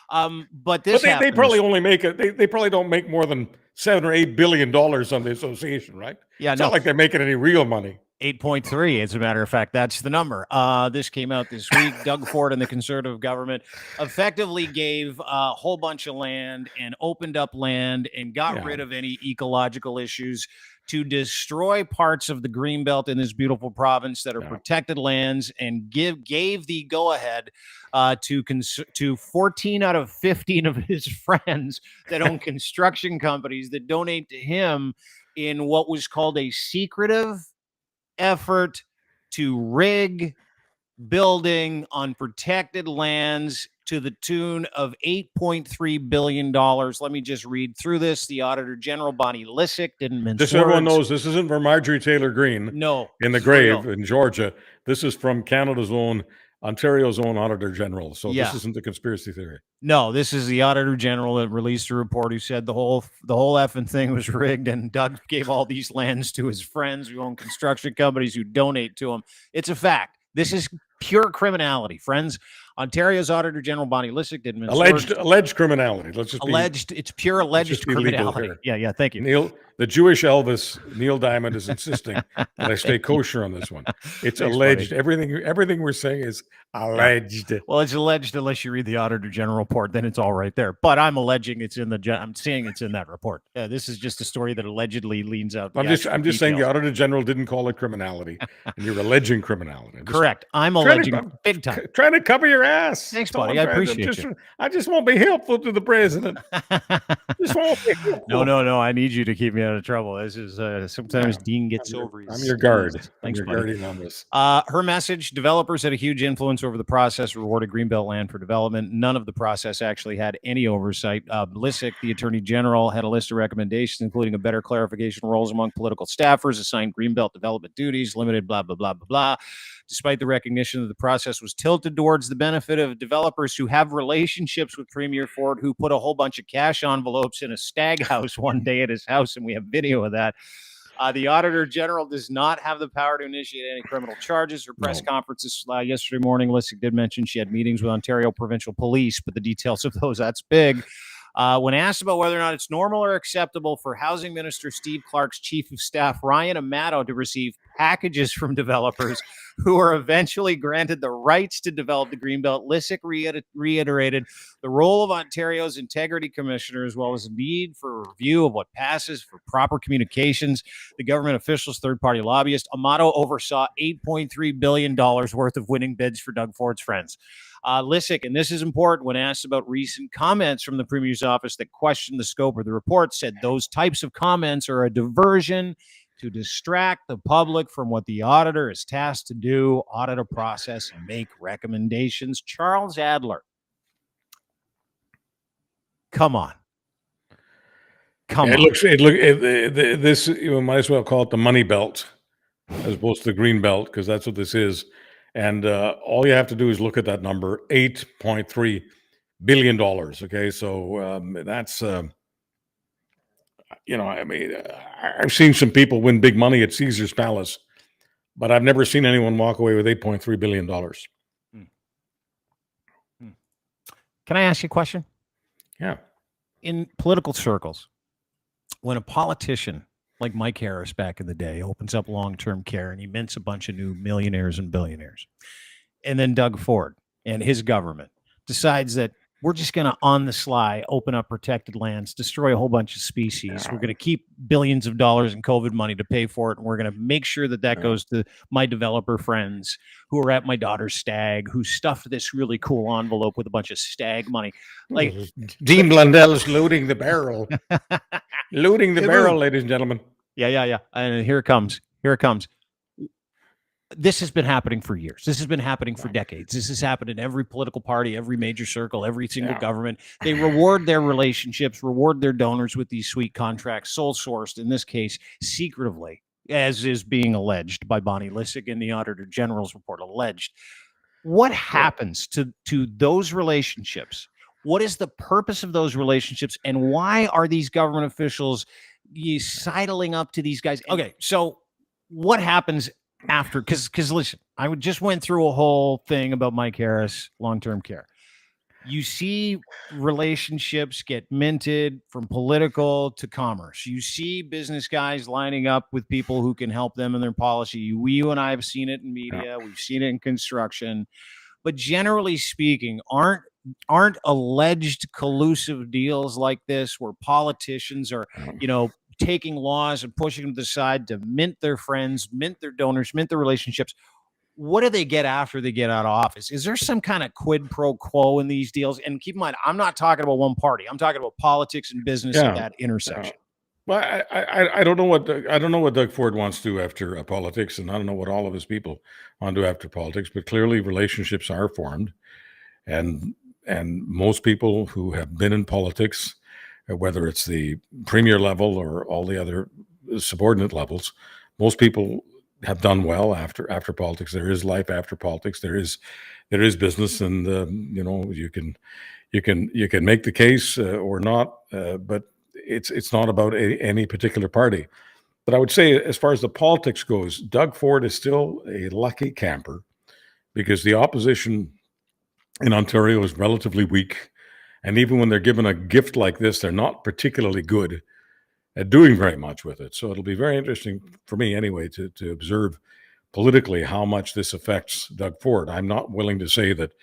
But they probably only make it. They probably don't make more than $7 or $8 billion on the association, right? Yeah, it's not like they're making any real money. 8.3, as a matter of fact, that's the number. This came out this week. Doug Ford and the Conservative government effectively gave a whole bunch of land and opened up land and got rid of any ecological issues to destroy parts of the Greenbelt in this beautiful province that are protected lands, and gave the go-ahead to 14 out of 15 of his friends that own construction companies that donate to him in what was called a secretive effort to rig building on protected lands to the tune of $8.3 billion. Let me just read through this. The Auditor General, Bonnie Lysyk, didn't mince Just words. so everyone knows, this isn't for Marjorie Taylor Greene. No. In the grave in Georgia. This is from Canada's own, Ontario's own Auditor General. So this isn't a conspiracy theory. No, this is the Auditor General that released a report who said the whole effing thing was rigged, and Doug gave all these lands to his friends who own construction companies who donate to him. It's a fact. This is pure criminality, friends. Ontario's Auditor General, Bonnie Lysyk, didn't mince words. Alleged criminality. Let's just alleged. It's pure alleged criminality. Yeah. Thank you, Neil. The Jewish Elvis, Neil Diamond, is insisting that I stay kosher on this one. It's Thanks, alleged. Buddy. Everything we're saying is alleged. Yeah. Well, it's alleged unless you read the Auditor General report, then it's all right there. But I'm alleging it's in the. I'm saying it's in that report. This is just a story that allegedly leans out. I'm just saying the Auditor General didn't call it criminality, and you're alleging criminality. Correct. I'm alleging big time. Trying to cover your ass. Thanks, buddy. I appreciate you. I just won't be helpful to the president. Just won't be helpful. No. I need you to keep me out of trouble. This is sometimes Dean gets over. I'm your guard. Thanks, I'm your guardian on this. Her message: developers had a huge influence over the process, rewarded Greenbelt land for development. None of the process actually had any oversight. Lysyk, the Attorney General, had a list of recommendations, including a better clarification of roles among political staffers, assigned Greenbelt development duties, limited blah, blah, blah, blah, blah. Despite the recognition that the process was tilted towards the benefit of developers who have relationships with Premier Ford, who put a whole bunch of cash envelopes in a stag house one day at his house, and we have video of that. The Auditor General does not have the power to initiate any criminal charges. Her press conferences yesterday morning, Lysyk did mention she had meetings with Ontario Provincial Police, but the details of those, that's big. When asked about whether or not it's normal or acceptable for Housing Minister Steve Clark's Chief of Staff, Ryan Amato, to receive packages from developers who are eventually granted the rights to develop the Greenbelt, Lysyk reiterated the role of Ontario's Integrity Commissioner, as well as the need for a review of what passes for proper communications. The government officials, third-party lobbyist, Amato oversaw $8.3 billion worth of winning bids for Doug Ford's friends. Lysyk, and this is important, when asked about recent comments from the Premier's office that questioned the scope of the report, said those types of comments are a diversion to distract the public from what the auditor is tasked to do, audit a process and make recommendations. Charles Adler. Come on. This, you might as well call it the money belt as opposed to the green belt, because that's what this is. And all you have to do is look at that number, $8.3 billion. Okay, so that's, I've seen some people win big money at Caesar's Palace, but I've never seen anyone walk away with $8.3 billion. Can I ask you a question? Yeah. In political circles, when a politician like Mike Harris back in the day opens up long-term care and he mints a bunch of new millionaires and billionaires, and then Doug Ford and his government decides that we're just going to, on the sly, open up protected lands, destroy a whole bunch of species. We're going to keep billions of dollars in COVID money to pay for it, and we're going to make sure that that goes to my developer friends who are at my daughter's stag, who stuffed this really cool envelope with a bunch of stag money. Like Dean Blundell's loading the barrel. Loading the barrel, ladies and gentlemen. Yeah. And here it comes. This has been happening for years. This has been happening for decades. This has happened in every political party, every major circle, every single government. They reward their relationships, reward their donors with these sweet contracts, sole sourced, in this case, secretively, as is being alleged by Bonnie Lysyk in the Auditor General's report, alleged. What happens to those relationships? What is the purpose of those relationships? And why are these government officials sidling up to these guys? Okay, so what happens after? Because listen, I just went through a whole thing about Mike Harris, long-term care. You see relationships get minted from political to commerce. You see business guys lining up with people who can help them in their policy. You and I have seen it in media. We've seen it in construction. But generally speaking, aren't alleged collusive deals like this where politicians are, taking laws and pushing them to the side to mint their friends, mint their donors, mint their relationships. What do they get after they get out of office? Is there some kind of quid pro quo in these deals? And keep in mind, I'm not talking about one party. I'm talking about politics and business at that intersection. Well, I don't know what Doug Ford wants to do after politics, and I don't know what all of his people want to do after politics. But clearly, relationships are formed, and most people who have been in politics, whether it's the premier level or all the other subordinate levels, most people have done well after politics. There is life after politics. There is business, and you can make the case or not, but it's not about any particular party. But I would say, as far as the politics goes, Doug Ford is still a lucky camper because the opposition in Ontario is relatively weak, and even when they're given a gift like this, they're not particularly good at doing very much with it. So it'll be very interesting for me anyway to observe politically how much this affects Doug Ford. I'm not willing to say that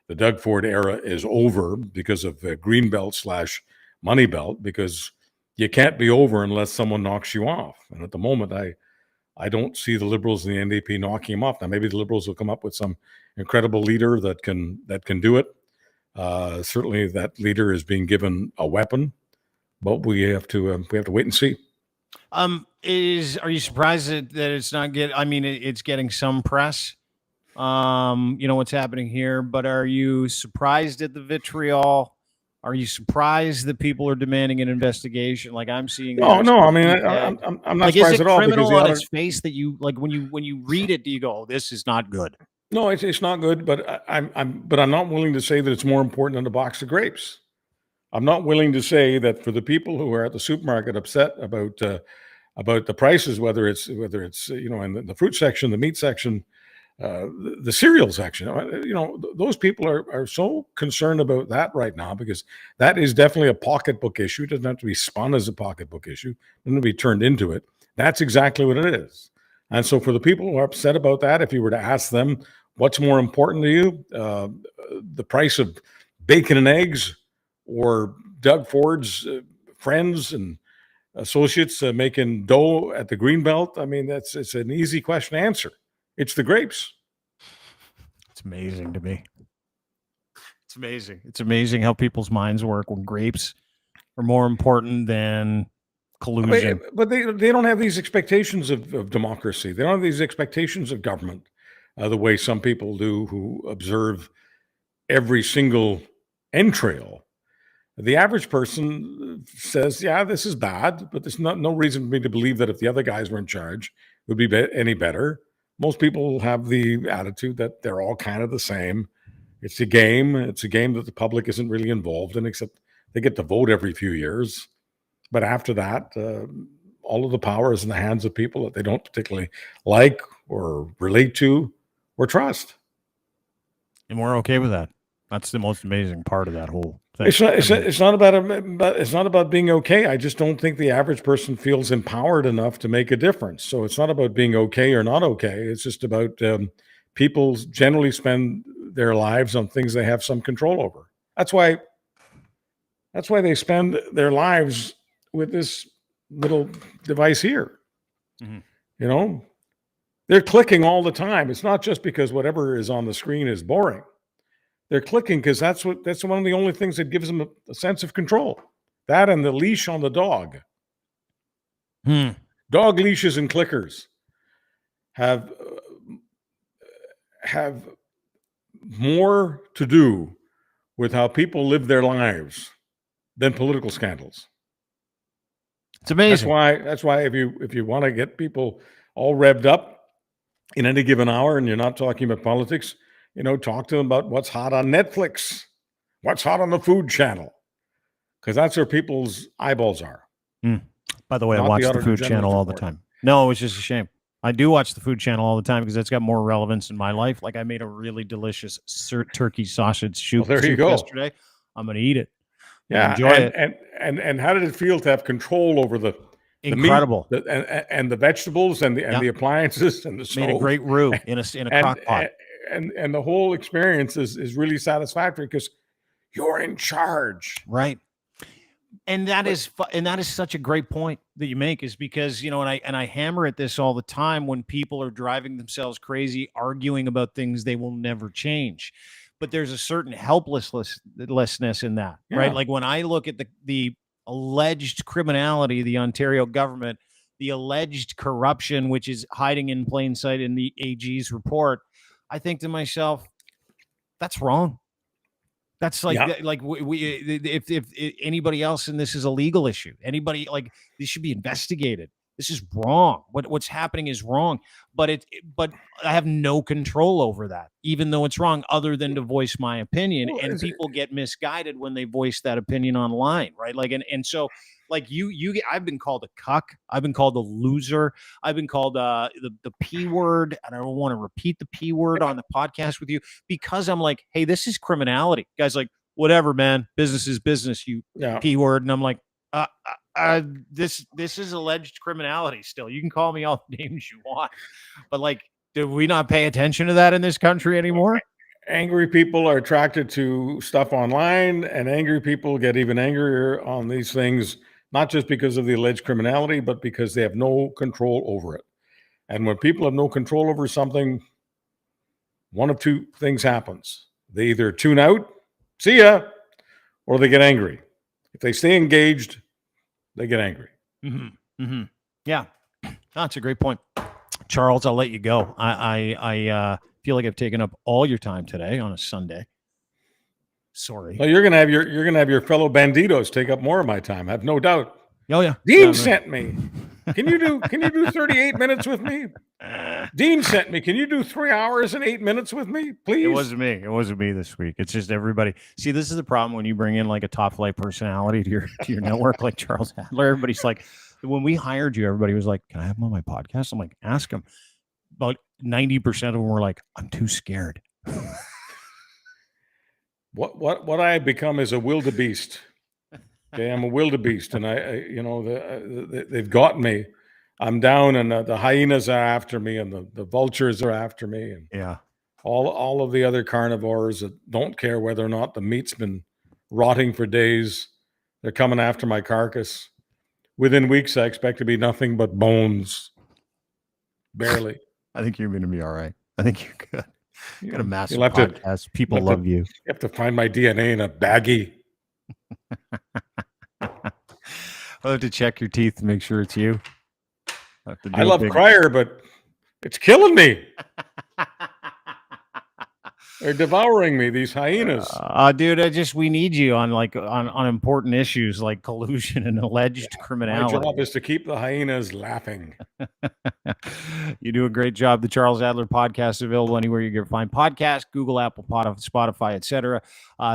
the Doug Ford era is over because of Greenbelt / Money Belt, because you can't be over unless someone knocks you off. And at the moment, I don't see the Liberals and the NDP knocking him off. Now, maybe the Liberals will come up with some incredible leader that can do it. Certainly, that leader is being given a weapon. But we have to wait and see. Are you surprised that it's not it's getting some press? What's happening here, but are you surprised at the vitriol? Are you surprised that people are demanding an investigation? Like I'm seeing. No. I mean, I'm not surprised at all. Criminal because on its face that you like when you read it, do you go, oh, "This is not good"? No, it's not good. But I'm not willing to say that it's more important than a box of grapes. I'm not willing to say that for the people who are at the supermarket upset about the prices, whether it's in the fruit section, the meat section, the cereal section, those people are so concerned about that right now because that is definitely a pocketbook issue. It doesn't have to be spun as a pocketbook issue. It doesn't have to be turned into it. That's exactly what it is. And so for the people who are upset about that, if you were to ask them what's more important to you, the price of bacon and eggs, or Doug Ford's friends and associates making dough at the Greenbelt? I mean, it's an easy question to answer. It's the grapes. It's amazing to me. It's amazing. It's amazing how people's minds work when grapes are more important than collusion. But they don't have these expectations of democracy. They don't have these expectations of government the way some people do who observe every single entrail. The average person says, yeah, this is bad, but there's no reason for me to believe that if the other guys were in charge, it would be any better. Most people have the attitude that they're all kind of the same. It's a game. It's a game that the public isn't really involved in, except they get to vote every few years. But after that, all of the power is in the hands of people that they don't particularly like or relate to or trust. And we're okay with that. That's the most amazing part of that whole thing. It's not about being okay. I just don't think the average person feels empowered enough to make a difference. So it's not about being okay or not okay. It's just about people generally spend their lives on things they have some control over. That's why they spend their lives with this little device here. Mm-hmm. They're clicking all the time. It's not just because whatever is on the screen is boring. They're clicking because that's one of the only things that gives them a sense of control. That and the leash on the dog. Dog leashes and clickers have more to do with how people live their lives than political scandals. It's amazing. That's why if you want to get people all revved up in any given hour, and you're not talking about politics, talk to them about what's hot on Netflix, what's hot on the Food Channel, because that's where people's eyeballs are. By the way, I watch the Food Channel all the time. No, it's just a shame. I do watch the Food Channel all the time because it's got more relevance in my life. Like I made a really delicious turkey sausage soup yesterday. I'm going to eat it. Yeah, enjoy it. And how did it feel to have control over the incredible meat, and the vegetables and the appliances and the stove? Made a great roux in a crock pot. And the whole experience is really satisfactory because you're in charge. Right. And that is such a great point that you make, is because, and I hammer at this all the time when people are driving themselves crazy, arguing about things they will never change. But there's a certain helplessness in that, right? Yeah. Like when I look at the alleged criminality of the Ontario government, the alleged corruption, which is hiding in plain sight in the AG's report, I think to myself, that's wrong. That's like, Yeah. like if anybody else in this is a legal issue, anybody, like, this should be investigated. This is wrong. What's happening is wrong, but but I have no control over that, even though it's wrong, other than to voice my opinion. Well, And people get misguided when they voice that opinion online, right? Like, and so, like, I've been called a cuck. I've been called a loser. I've been called the P word, and I don't want to repeat the P word on the podcast with you, because I'm like, hey, this is criminality. Guys, like, whatever, man. Business is business, you yeah. P word. And I'm like, this is alleged criminality still. You can call me all the names you want. But, like, do we not pay attention to that in this country anymore? Angry people are attracted to stuff online, and angry people get even angrier on these things, not just because of the alleged criminality, but because they have no control over it. And when people have no control over something, one of two things happens. They either tune out, see ya, or they get angry. If they stay engaged, they get angry. Mm-hmm. Mm-hmm. Yeah, that's a great point, Charles. I'll let you go. I feel like I've taken up all your time today on a Sunday. Sorry. Well, you're gonna have your fellow banditos take up more of my time. I have no doubt. Oh yeah. Dean sent me. Can you do 38 minutes with me? Dean sent me. Can you do 3 hours and 8 minutes with me, please? It wasn't me. It wasn't me this week. It's just everybody. See, this is the problem when you bring in like a top flight personality to your network, like Charles Adler. Everybody's like, when we hired you, everybody was like, "Can I have him on my podcast?" I'm like, "Ask him." About 90% of them were like, "I'm too scared." What I have become is a wildebeest. Okay, I'm a wildebeest, and they've got me. I'm down, and the hyenas are after me, and the vultures are after me, and Yeah. all of the other carnivores that don't care whether or not the meat's been rotting for days. They're coming after my carcass. Within weeks, I expect to be nothing but bones. Barely. I think you're going to be all right. I think you're good. You got a massive You'll have podcast. People love you. You have to find my DNA in a baggie. I'll have to check your teeth to make sure it's you. I love Crier, but it's killing me. They're devouring me, these hyenas. Dude, we need you on on important issues like collusion and alleged criminality. My job is to keep the hyenas laughing. You do a great job. The Charles Adler podcast is available anywhere you can find podcasts: Google, Apple, Spotify, etc.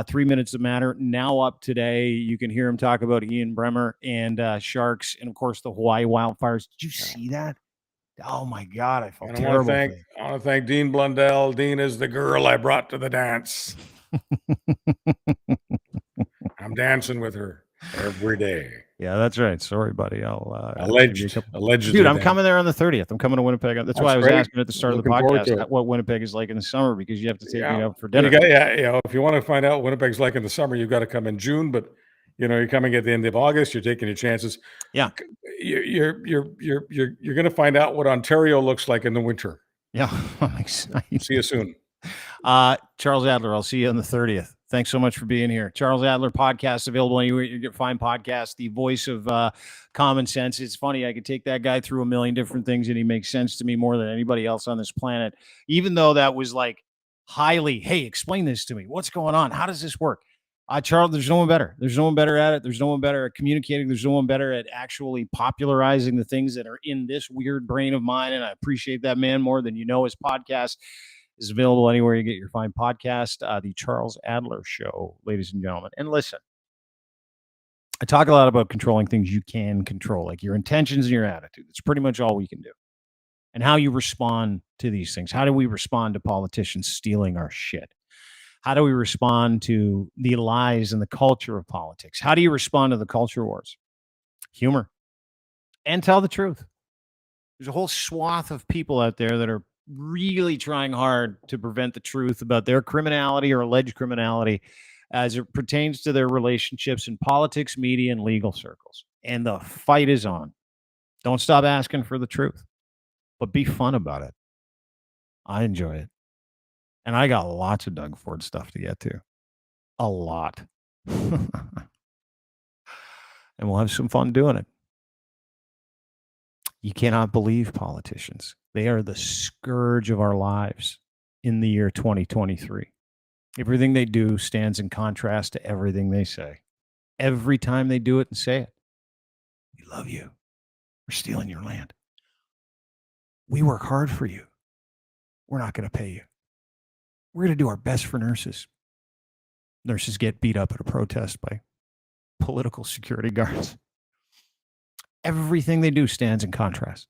3 Minutes of Matter now up today. You can hear him talk about Ian Bremmer and sharks, and of course the Hawaii wildfires. Did you see that? Oh my God, I felt terrible. I want to thank Dean Blundell. Dean is the girl I brought to the dance. I'm dancing with her every day. Yeah, that's right. Sorry, buddy. Allegedly. Dude, I'm coming there on the 30th. I'm coming to Winnipeg. That's why I was asking at the start of the podcast what Winnipeg is like in the summer, because you have to take me out for dinner. If you want to find out what Winnipeg's like in the summer, you've got to come in June, but you're coming at the end of August. You're taking your chances. Yeah, you're going to find out what Ontario looks like in the winter. Yeah, I'm excited. See you soon, Charles Adler. I'll see you on the 30th. Thanks so much for being here. Charles Adler podcast available anywhere you can find podcasts. The voice of common sense. It's funny. I could take that guy through a million different things, and he makes sense to me more than anybody else on this planet. Even though that was like highly, hey, explain this to me. What's going on? How does this work? Charles, there's no one better. There's no one better at it. There's no one better at communicating. There's no one better at actually popularizing the things that are in this weird brain of mine. And I appreciate that man more than you know. His podcast is available anywhere you get your fine podcast. The Charles Adler Show, ladies and gentlemen. And listen, I talk a lot about controlling things you can control, like your intentions and your attitude. It's pretty much all we can do. And how you respond to these things. How do we respond to politicians stealing our shit? How do we respond to the lies and the culture of politics? How do you respond to the culture wars? Humor. And tell the truth. There's a whole swath of people out there that are really trying hard to prevent the truth about their criminality or alleged criminality as it pertains to their relationships in politics, media, and legal circles. And the fight is on. Don't stop asking for the truth, but be fun about it. I enjoy it. And I got lots of Doug Ford stuff to get to. A lot. And we'll have some fun doing it. You cannot believe politicians. They are the scourge of our lives in the year 2023. Everything they do stands in contrast to everything they say. Every time they do it and say it. We love you. We're stealing your land. We work hard for you. We're not going to pay you. We're going to do our best for nurses. Nurses get beat up at a protest by political security guards. Everything they do stands in contrast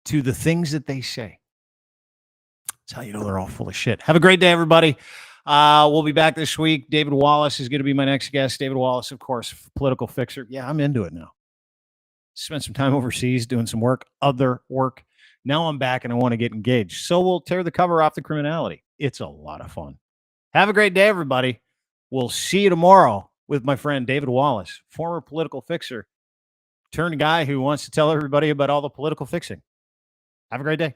to the things that they say. That's how you know they're all full of shit. Have a great day, everybody. We'll be back this week. David Wallace is going to be my next guest. David Wallace, of course, political fixer. Yeah, I'm into it now. Spent some time overseas doing some work, other work. Now I'm back and I want to get engaged. So we'll tear the cover off the criminality. It's a lot of fun. Have a great day, everybody. We'll see you tomorrow with my friend David Wallace, former political fixer, turned guy who wants to tell everybody about all the political fixing. Have a great day.